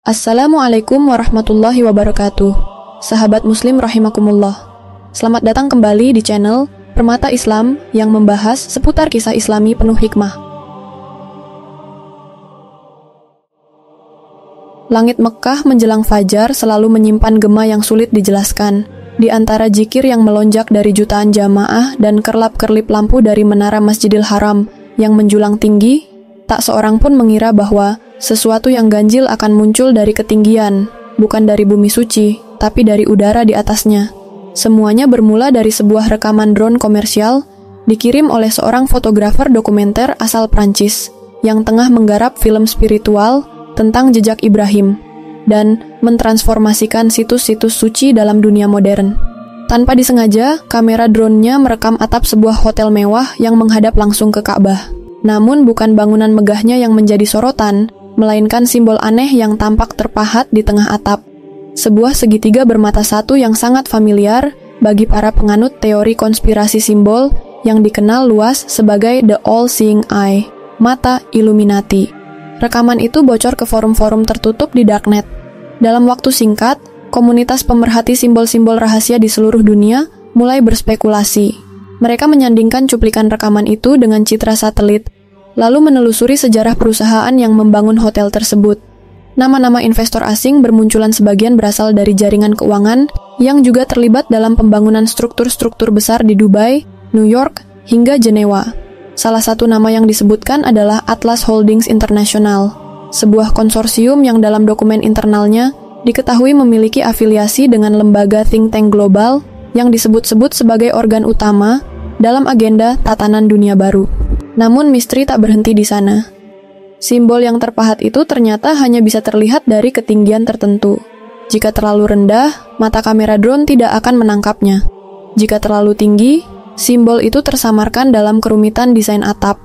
Assalamualaikum warahmatullahi wabarakatuh. Sahabat muslim rahimakumullah. Selamat datang kembali di channel Permata Islam yang membahas seputar kisah islami penuh hikmah. Langit Mekah menjelang fajar selalu menyimpan gema yang sulit dijelaskan. Di antara zikir yang melonjak dari jutaan jamaah dan kerlap-kerlip lampu dari menara Masjidil Haram yang menjulang tinggi, tak seorang pun mengira bahwa sesuatu yang ganjil akan muncul dari ketinggian, bukan dari bumi suci, tapi dari udara di atasnya. Semuanya bermula dari sebuah rekaman drone komersial dikirim oleh seorang fotografer dokumenter asal Prancis yang tengah menggarap film spiritual tentang jejak Ibrahim dan mentransformasikan situs-situs suci dalam dunia modern. Tanpa disengaja, kamera drone-nya merekam atap sebuah hotel mewah yang menghadap langsung ke Ka'bah. Namun bukan bangunan megahnya yang menjadi sorotan, melainkan simbol aneh yang tampak terpahat di tengah atap. Sebuah segitiga bermata satu yang sangat familiar bagi para penganut teori konspirasi simbol yang dikenal luas sebagai The All-Seeing Eye, mata Illuminati. Rekaman itu bocor ke forum-forum tertutup di darknet. Dalam waktu singkat, komunitas pemerhati simbol-simbol rahasia di seluruh dunia mulai berspekulasi. Mereka menyandingkan cuplikan rekaman itu dengan citra satelit, lalu menelusuri sejarah perusahaan yang membangun hotel tersebut. Nama-nama investor asing bermunculan, sebagian berasal dari jaringan keuangan yang juga terlibat dalam pembangunan struktur-struktur besar di Dubai, New York, hingga Jenewa. Salah satu nama yang disebutkan adalah Atlas Holdings International, sebuah konsorsium yang dalam dokumen internalnya diketahui memiliki afiliasi dengan lembaga think tank global yang disebut-sebut sebagai organ utama dalam agenda tatanan dunia baru. Namun misteri tak berhenti di sana. Simbol yang terpahat itu ternyata hanya bisa terlihat dari ketinggian tertentu. Jika terlalu rendah, mata kamera drone tidak akan menangkapnya. Jika terlalu tinggi, simbol itu tersamarkan dalam kerumitan desain atap.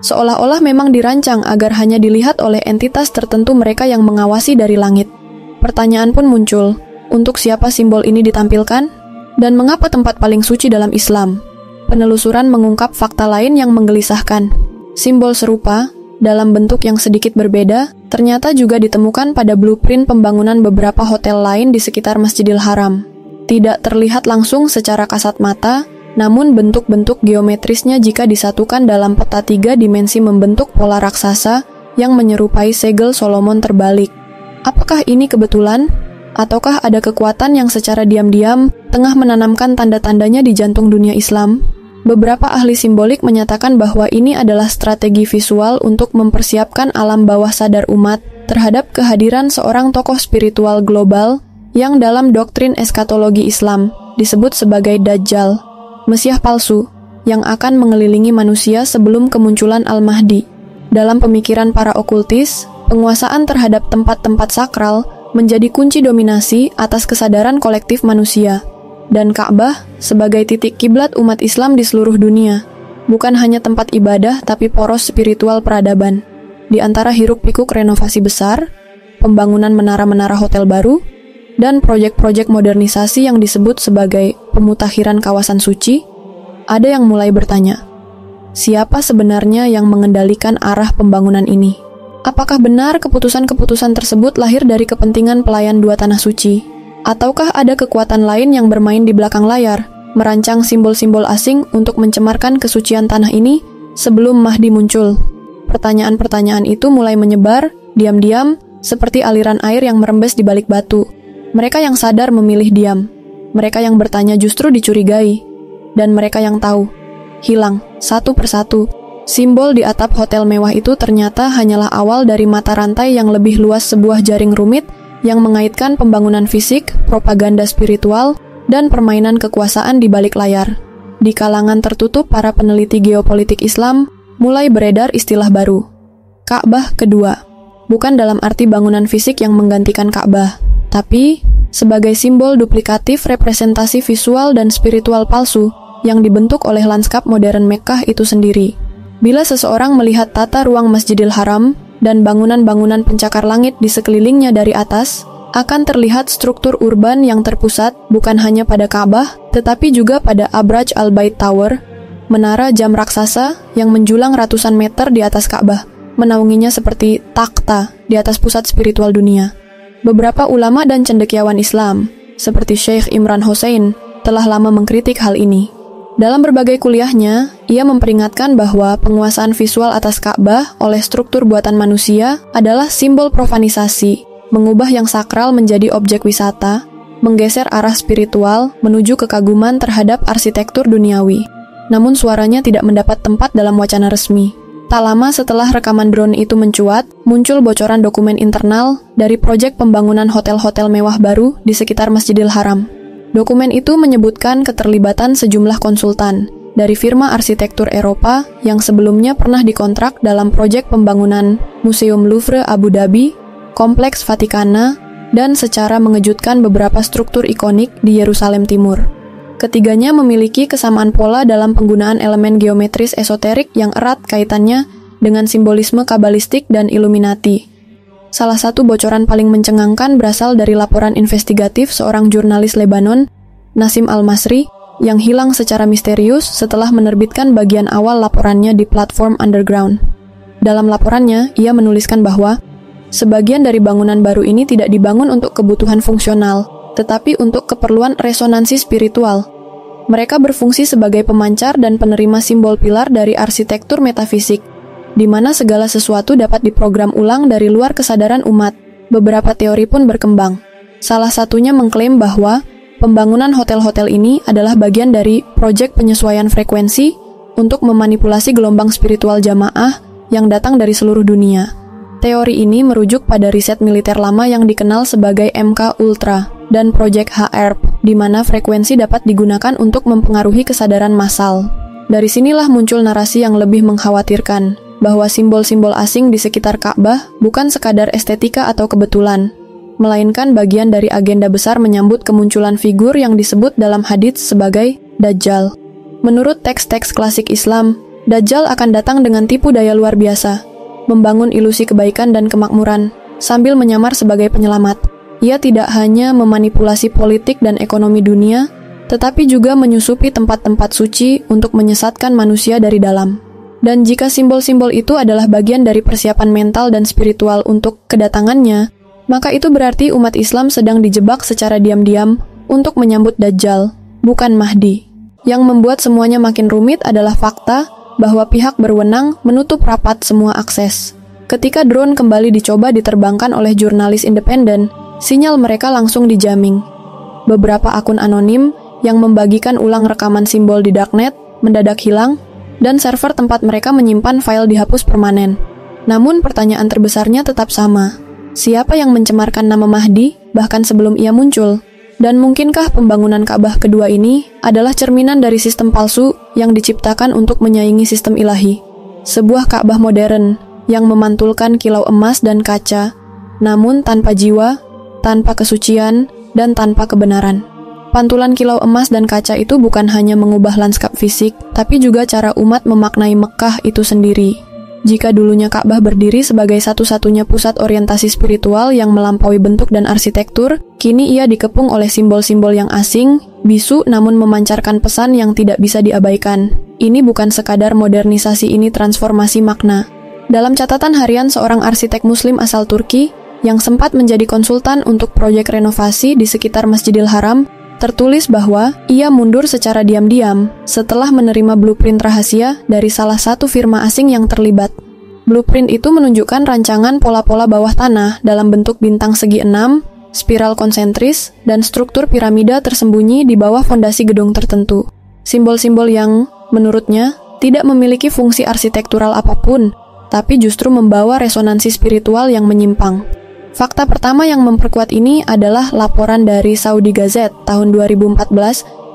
Seolah-olah memang dirancang agar hanya dilihat oleh entitas tertentu mereka yang mengawasi dari langit. Pertanyaan pun muncul, untuk siapa simbol ini ditampilkan? Dan mengapa tempat paling suci dalam Islam? Penelusuran mengungkap fakta lain yang menggelisahkan. Simbol serupa, dalam bentuk yang sedikit berbeda, ternyata juga ditemukan pada blueprint pembangunan beberapa hotel lain di sekitar Masjidil Haram. Tidak terlihat langsung secara kasat mata, namun bentuk-bentuk geometrisnya jika disatukan dalam peta 3 dimensi membentuk pola raksasa yang menyerupai segel Solomon terbalik. Apakah ini kebetulan? Ataukah ada kekuatan yang secara diam-diam tengah menanamkan tanda-tandanya di jantung dunia Islam? Beberapa ahli simbolik menyatakan bahwa ini adalah strategi visual untuk mempersiapkan alam bawah sadar umat terhadap kehadiran seorang tokoh spiritual global yang dalam doktrin eskatologi Islam disebut sebagai Dajjal, Mesias palsu, yang akan mengelilingi manusia sebelum kemunculan Al-Mahdi. Dalam pemikiran para okultis, penguasaan terhadap tempat-tempat sakral menjadi kunci dominasi atas kesadaran kolektif manusia. Dan Ka'bah sebagai titik kiblat umat Islam di seluruh dunia, bukan hanya tempat ibadah tapi poros spiritual peradaban. Di antara hiruk-pikuk renovasi besar, pembangunan menara-menara hotel baru, dan proyek-proyek modernisasi yang disebut sebagai pemutakhiran kawasan suci, ada yang mulai bertanya, siapa sebenarnya yang mengendalikan arah pembangunan ini? Apakah benar keputusan-keputusan tersebut lahir dari kepentingan pelayan dua tanah suci? Ataukah ada kekuatan lain yang bermain di belakang layar, merancang simbol-simbol asing untuk mencemarkan kesucian tanah ini sebelum Mahdi muncul? Pertanyaan-pertanyaan itu mulai menyebar, diam-diam, seperti aliran air yang merembes di balik batu. Mereka yang sadar memilih diam. Mereka yang bertanya justru dicurigai. Dan mereka yang tahu, hilang, satu persatu. Simbol di atap hotel mewah itu ternyata hanyalah awal dari mata rantai yang lebih luas sebuah jaring rumit yang mengaitkan pembangunan fisik, propaganda spiritual, dan permainan kekuasaan di balik layar. Di kalangan tertutup para peneliti geopolitik Islam, mulai beredar istilah baru. Ka'bah kedua. Bukan dalam arti bangunan fisik yang menggantikan Ka'bah, tapi sebagai simbol duplikatif representasi visual dan spiritual palsu yang dibentuk oleh lanskap modern Mekkah itu sendiri. Bila seseorang melihat tata ruang Masjidil Haram dan bangunan-bangunan pencakar langit di sekelilingnya dari atas, akan terlihat struktur urban yang terpusat bukan hanya pada Ka'bah, tetapi juga pada Abraj al-Bait Tower, menara jam raksasa yang menjulang ratusan meter di atas Ka'bah, menaunginya seperti takhta di atas pusat spiritual dunia. Beberapa ulama dan cendekiawan Islam, seperti Syekh Imran Hussein, telah lama mengkritik hal ini. Dalam berbagai kuliahnya, ia memperingatkan bahwa penguasaan visual atas Ka'bah oleh struktur buatan manusia adalah simbol profanisasi, mengubah yang sakral menjadi objek wisata, menggeser arah spiritual menuju kekaguman terhadap arsitektur duniawi. Namun suaranya tidak mendapat tempat dalam wacana resmi. Tak lama setelah rekaman drone itu mencuat, muncul bocoran dokumen internal dari proyek pembangunan hotel-hotel mewah baru di sekitar Masjidil Haram. Dokumen itu menyebutkan keterlibatan sejumlah konsultan dari firma arsitektur Eropa yang sebelumnya pernah dikontrak dalam proyek pembangunan Museum Louvre Abu Dhabi, Kompleks Vatikana, dan secara mengejutkan beberapa struktur ikonik di Yerusalem Timur. Ketiganya memiliki kesamaan pola dalam penggunaan elemen geometris esoterik yang erat kaitannya dengan simbolisme kabalistik dan Illuminati. Salah satu bocoran paling mencengangkan berasal dari laporan investigatif seorang jurnalis Lebanon, Nassim Al-Masri, yang hilang secara misterius setelah menerbitkan bagian awal laporannya di platform Underground. Dalam laporannya, ia menuliskan bahwa sebagian dari bangunan baru ini tidak dibangun untuk kebutuhan fungsional, tetapi untuk keperluan resonansi spiritual. Mereka berfungsi sebagai pemancar dan penerima simbol pilar dari arsitektur metafisik, di mana segala sesuatu dapat diprogram ulang dari luar kesadaran umat. Beberapa teori pun berkembang. Salah satunya mengklaim bahwa pembangunan hotel-hotel ini adalah bagian dari proyek penyesuaian frekuensi untuk memanipulasi gelombang spiritual jamaah yang datang dari seluruh dunia. Teori ini merujuk pada riset militer lama yang dikenal sebagai MK Ultra dan proyek HARP, di mana frekuensi dapat digunakan untuk mempengaruhi kesadaran massal. Dari sinilah muncul narasi yang lebih mengkhawatirkan, bahwa simbol-simbol asing di sekitar Ka'bah bukan sekadar estetika atau kebetulan, melainkan bagian dari agenda besar menyambut kemunculan figur yang disebut dalam hadits sebagai Dajjal. Menurut teks-teks klasik Islam, Dajjal akan datang dengan tipu daya luar biasa, membangun ilusi kebaikan dan kemakmuran, sambil menyamar sebagai penyelamat. Ia tidak hanya memanipulasi politik dan ekonomi dunia, tetapi juga menyusupi tempat-tempat suci untuk menyesatkan manusia dari dalam. Dan jika simbol-simbol itu adalah bagian dari persiapan mental dan spiritual untuk kedatangannya, maka itu berarti umat Islam sedang dijebak secara diam-diam untuk menyambut Dajjal, bukan Mahdi. Yang membuat semuanya makin rumit adalah fakta bahwa pihak berwenang menutup rapat semua akses. Ketika drone kembali dicoba diterbangkan oleh jurnalis independen, sinyal mereka langsung dijamming. Beberapa akun anonim yang membagikan ulang rekaman simbol di darknet mendadak hilang, dan server tempat mereka menyimpan file dihapus permanen. Namun pertanyaan terbesarnya tetap sama. Siapa yang mencemarkan nama Mahdi bahkan sebelum ia muncul? Dan mungkinkah pembangunan Ka'bah kedua ini adalah cerminan dari sistem palsu yang diciptakan untuk menyaingi sistem ilahi? Sebuah Ka'bah modern yang memantulkan kilau emas dan kaca, namun tanpa jiwa, tanpa kesucian, dan tanpa kebenaran. Pantulan kilau emas dan kaca itu bukan hanya mengubah lanskap fisik, tapi juga cara umat memaknai Mekkah itu sendiri. Jika dulunya Ka'bah berdiri sebagai satu-satunya pusat orientasi spiritual yang melampaui bentuk dan arsitektur, kini ia dikepung oleh simbol-simbol yang asing, bisu namun memancarkan pesan yang tidak bisa diabaikan. Ini bukan sekadar modernisasi, ini transformasi makna. Dalam catatan harian seorang arsitek muslim asal Turki, yang sempat menjadi konsultan untuk proyek renovasi di sekitar Masjidil Haram, tertulis bahwa ia mundur secara diam-diam setelah menerima blueprint rahasia dari salah satu firma asing yang terlibat. Blueprint itu menunjukkan rancangan pola-pola bawah tanah dalam bentuk bintang segi 6, spiral konsentris, dan struktur piramida tersembunyi di bawah fondasi gedung tertentu. Simbol-simbol yang, menurutnya, tidak memiliki fungsi arsitektural apapun, tapi justru membawa resonansi spiritual yang menyimpang. Fakta pertama yang memperkuat ini adalah laporan dari Saudi Gazette tahun 2014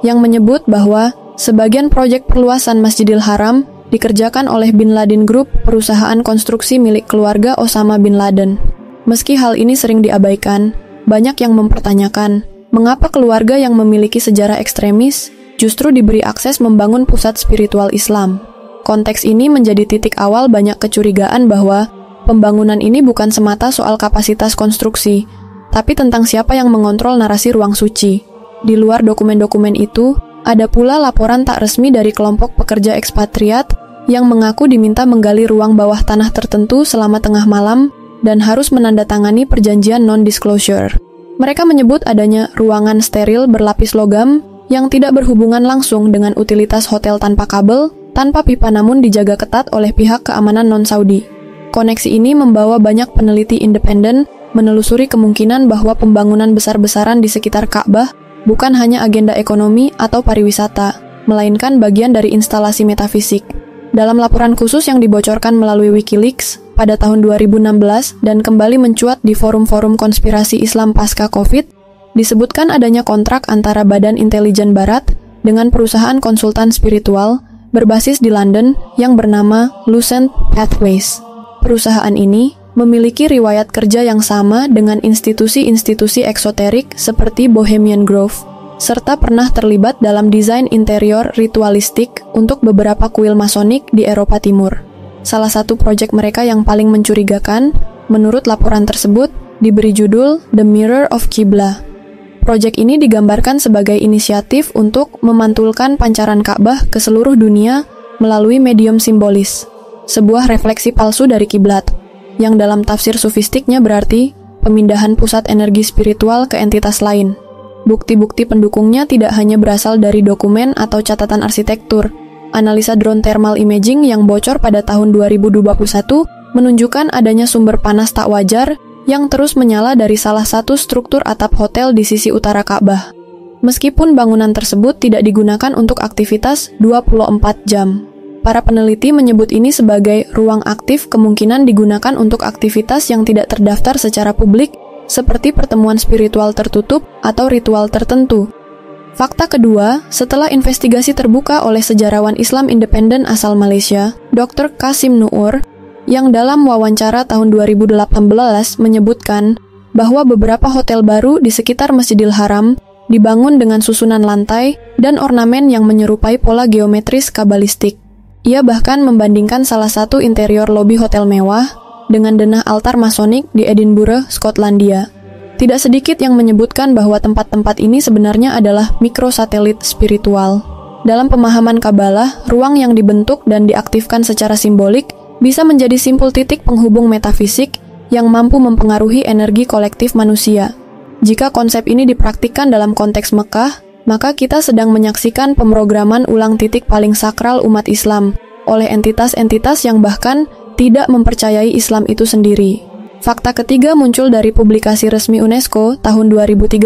yang menyebut bahwa sebagian proyek perluasan Masjidil Haram dikerjakan oleh Bin Laden Group, perusahaan konstruksi milik keluarga Osama bin Laden. Meski hal ini sering diabaikan, banyak yang mempertanyakan mengapa keluarga yang memiliki sejarah ekstremis justru diberi akses membangun pusat spiritual Islam. Konteks ini menjadi titik awal banyak kecurigaan bahwa pembangunan ini bukan semata soal kapasitas konstruksi, tapi tentang siapa yang mengontrol narasi ruang suci. Di luar dokumen-dokumen itu, ada pula laporan tak resmi dari kelompok pekerja ekspatriat yang mengaku diminta menggali ruang bawah tanah tertentu selama tengah malam dan harus menandatangani perjanjian non-disclosure. Mereka menyebut adanya ruangan steril berlapis logam yang tidak berhubungan langsung dengan utilitas hotel tanpa kabel, tanpa pipa namun dijaga ketat oleh pihak keamanan non-Saudi. Koneksi ini membawa banyak peneliti independen menelusuri kemungkinan bahwa pembangunan besar-besaran di sekitar Ka'bah bukan hanya agenda ekonomi atau pariwisata, melainkan bagian dari instalasi metafisik. Dalam laporan khusus yang dibocorkan melalui Wikileaks pada tahun 2016 dan kembali mencuat di forum-forum konspirasi Islam pasca COVID, disebutkan adanya kontrak antara Badan Intelijen Barat dengan perusahaan konsultan spiritual berbasis di London yang bernama Lucent Pathways. Perusahaan ini memiliki riwayat kerja yang sama dengan institusi-institusi eksoterik seperti Bohemian Grove, serta pernah terlibat dalam desain interior ritualistik untuk beberapa kuil masonik di Eropa Timur. Salah satu proyek mereka yang paling mencurigakan, menurut laporan tersebut, diberi judul The Mirror of Qibla. Proyek ini digambarkan sebagai inisiatif untuk memantulkan pancaran Ka'bah ke seluruh dunia melalui medium simbolis, sebuah refleksi palsu dari kiblat, yang dalam tafsir sufistiknya berarti pemindahan pusat energi spiritual ke entitas lain. Bukti-bukti pendukungnya tidak hanya berasal dari dokumen atau catatan arsitektur. Analisa drone thermal imaging yang bocor pada tahun 2021 menunjukkan adanya sumber panas tak wajar yang terus menyala dari salah satu struktur atap hotel di sisi utara Ka'bah. Meskipun bangunan tersebut tidak digunakan untuk aktivitas 24 jam. Para peneliti menyebut ini sebagai ruang aktif kemungkinan digunakan untuk aktivitas yang tidak terdaftar secara publik, seperti pertemuan spiritual tertutup atau ritual tertentu. Fakta kedua, setelah investigasi terbuka oleh sejarawan Islam independen asal Malaysia, Dr. Qasim Nuur, yang dalam wawancara tahun 2018 menyebutkan bahwa beberapa hotel baru di sekitar Masjidil Haram dibangun dengan susunan lantai dan ornamen yang menyerupai pola geometris kabalistik. Ia bahkan membandingkan salah satu interior lobi hotel mewah dengan denah altar masonik di Edinburgh, Skotlandia. Tidak sedikit yang menyebutkan bahwa tempat-tempat ini sebenarnya adalah mikrosatelit spiritual. Dalam pemahaman Kabalah, ruang yang dibentuk dan diaktifkan secara simbolik bisa menjadi simpul titik penghubung metafisik yang mampu mempengaruhi energi kolektif manusia. Jika konsep ini dipraktikkan dalam konteks Mekah, maka kita sedang menyaksikan pemrograman ulang titik paling sakral umat Islam oleh entitas-entitas yang bahkan tidak mempercayai Islam itu sendiri. Fakta ketiga muncul dari publikasi resmi UNESCO tahun 2013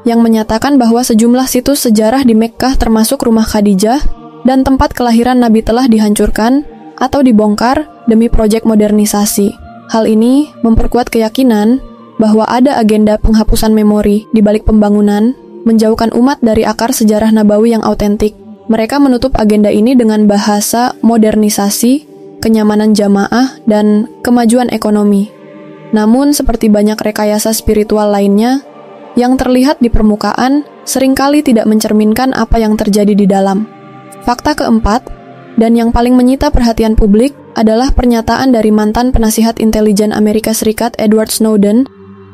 yang menyatakan bahwa sejumlah situs sejarah di Mekkah termasuk rumah Khadijah dan tempat kelahiran Nabi telah dihancurkan atau dibongkar demi proyek modernisasi. Hal ini memperkuat keyakinan bahwa ada agenda penghapusan memori di balik pembangunan, menjauhkan umat dari akar sejarah nabawi yang autentik. Mereka menutup agenda ini dengan bahasa modernisasi, kenyamanan jamaah, dan kemajuan ekonomi. Namun, seperti banyak rekayasa spiritual lainnya, yang terlihat di permukaan seringkali tidak mencerminkan apa yang terjadi di dalam. Fakta keempat, dan yang paling menyita perhatian publik, adalah pernyataan dari mantan penasihat intelijen Amerika Serikat Edward Snowden,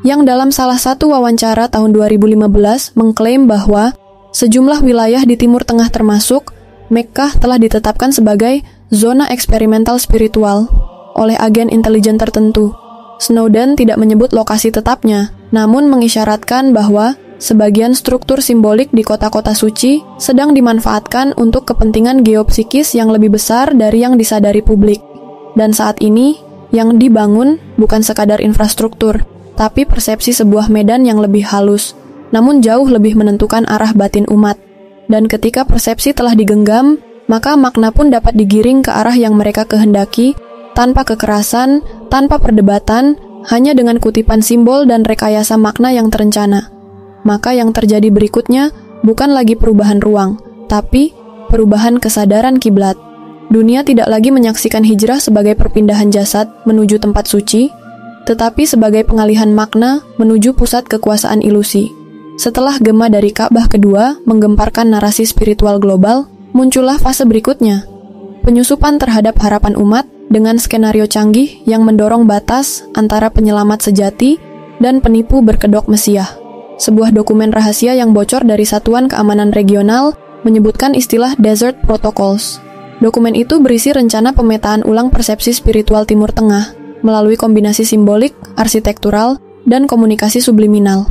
yang dalam salah satu wawancara tahun 2015 mengklaim bahwa sejumlah wilayah di Timur Tengah termasuk Mekkah telah ditetapkan sebagai zona eksperimental spiritual oleh agen intelijen tertentu. Snowden tidak menyebut lokasi tetapnya, namun mengisyaratkan bahwa sebagian struktur simbolik di kota-kota suci sedang dimanfaatkan untuk kepentingan geopsikis yang lebih besar dari yang disadari publik. Dan saat ini, yang dibangun bukan sekadar infrastruktur, tapi persepsi sebuah medan yang lebih halus, namun jauh lebih menentukan arah batin umat. Dan ketika persepsi telah digenggam, maka makna pun dapat digiring ke arah yang mereka kehendaki, tanpa kekerasan, tanpa perdebatan, hanya dengan kutipan simbol dan rekayasa makna yang terencana. Maka yang terjadi berikutnya bukan lagi perubahan ruang, tapi perubahan kesadaran kiblat. Dunia tidak lagi menyaksikan hijrah sebagai perpindahan jasad menuju tempat suci, tetapi sebagai pengalihan makna menuju pusat kekuasaan ilusi. Setelah gema dari Ka'bah kedua menggemparkan narasi spiritual global, muncullah fase berikutnya, penyusupan terhadap harapan umat dengan skenario canggih yang mendorong batas antara penyelamat sejati dan penipu berkedok Mesiah. Sebuah dokumen rahasia yang bocor dari Satuan Keamanan Regional menyebutkan istilah Desert Protocols. Dokumen itu berisi rencana pemetaan ulang persepsi spiritual Timur Tengah, melalui kombinasi simbolik, arsitektural, dan komunikasi subliminal.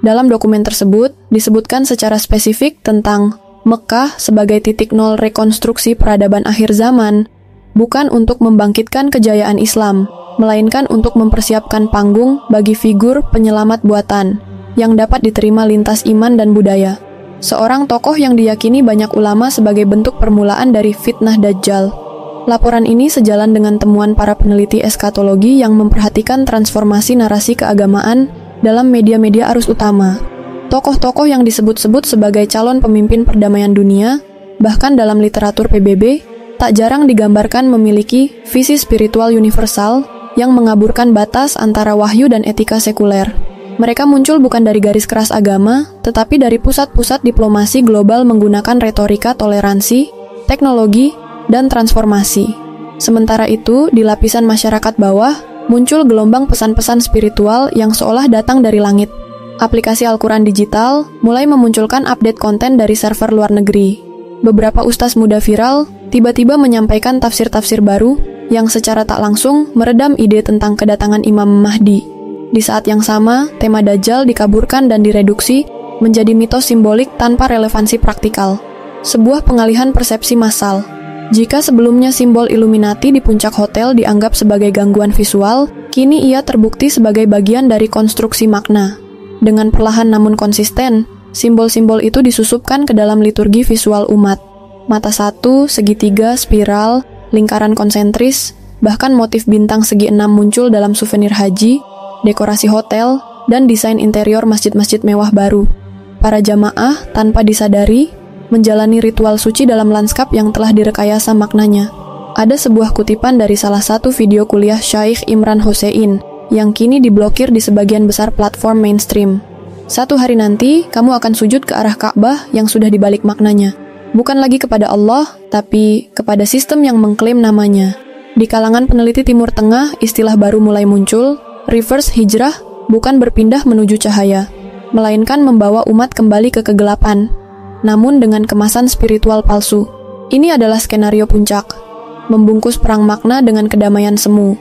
Dalam dokumen tersebut, disebutkan secara spesifik tentang Mekah sebagai titik nol rekonstruksi peradaban akhir zaman, bukan untuk membangkitkan kejayaan Islam, melainkan untuk mempersiapkan panggung bagi figur penyelamat buatan yang dapat diterima lintas iman dan budaya. Seorang tokoh yang diyakini banyak ulama sebagai bentuk permulaan dari fitnah Dajjal. Laporan ini sejalan dengan temuan para peneliti eskatologi yang memperhatikan transformasi narasi keagamaan dalam media-media arus utama. Tokoh-tokoh yang disebut-sebut sebagai calon pemimpin perdamaian dunia, bahkan dalam literatur PBB, tak jarang digambarkan memiliki visi spiritual universal yang mengaburkan batas antara wahyu dan etika sekuler. Mereka muncul bukan dari garis keras agama, tetapi dari pusat-pusat diplomasi global menggunakan retorika toleransi, teknologi, dan transformasi. Sementara itu, di lapisan masyarakat bawah, muncul gelombang pesan-pesan spiritual yang seolah datang dari langit. Aplikasi Al-Quran digital mulai memunculkan update konten dari server luar negeri. Beberapa ustaz muda viral tiba-tiba menyampaikan tafsir-tafsir baru yang secara tak langsung meredam ide tentang kedatangan Imam Mahdi. Di saat yang sama, tema Dajjal dikaburkan dan direduksi menjadi mitos simbolik tanpa relevansi praktikal. Sebuah pengalihan persepsi massal. Jika sebelumnya simbol Illuminati di puncak hotel dianggap sebagai gangguan visual, kini ia terbukti sebagai bagian dari konstruksi makna. Dengan perlahan namun konsisten, simbol-simbol itu disusupkan ke dalam liturgi visual umat. Mata satu, segitiga, spiral, lingkaran konsentris, bahkan motif bintang segi 6 muncul dalam souvenir haji, dekorasi hotel, dan desain interior masjid-masjid mewah baru. Para jamaah, tanpa disadari, menjalani ritual suci dalam lanskap yang telah direkayasa maknanya. Ada sebuah kutipan dari salah satu video kuliah Syaikh Imran Hossein, yang kini diblokir di sebagian besar platform mainstream. Suatu hari nanti, kamu akan sujud ke arah Ka'bah yang sudah dibalik maknanya. Bukan lagi kepada Allah, tapi kepada sistem yang mengklaim namanya. Di kalangan peneliti Timur Tengah, istilah baru mulai muncul, reverse hijrah bukan berpindah menuju cahaya, melainkan membawa umat kembali ke kegelapan, namun dengan kemasan spiritual palsu. Ini adalah skenario puncak, membungkus perang makna dengan kedamaian semu,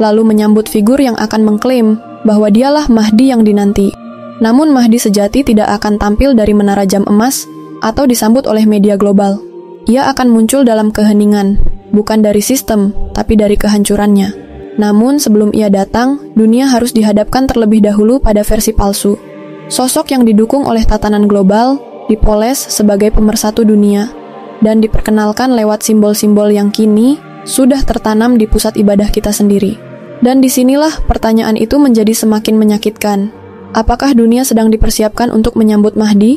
lalu menyambut figur yang akan mengklaim bahwa dialah Mahdi yang dinanti. Namun Mahdi sejati tidak akan tampil dari menara jam emas atau disambut oleh media global. Ia akan muncul dalam keheningan, bukan dari sistem, tapi dari kehancurannya. Namun sebelum ia datang, dunia harus dihadapkan terlebih dahulu pada versi palsu. Sosok yang didukung oleh tatanan global, dipoles sebagai pemersatu dunia, dan diperkenalkan lewat simbol-simbol yang kini sudah tertanam di pusat ibadah kita sendiri. Dan disinilah pertanyaan itu menjadi semakin menyakitkan. Apakah dunia sedang dipersiapkan untuk menyambut Mahdi?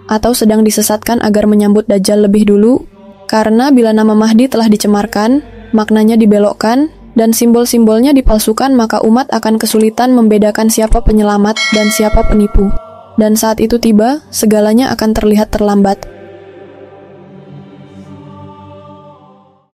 Atau sedang disesatkan agar menyambut Dajjal lebih dulu? Karena bila nama Mahdi telah dicemarkan, maknanya dibelokkan, dan simbol-simbolnya dipalsukan, maka umat akan kesulitan membedakan siapa penyelamat dan siapa penipu. Dan saat itu tiba, segalanya akan terlihat terlambat.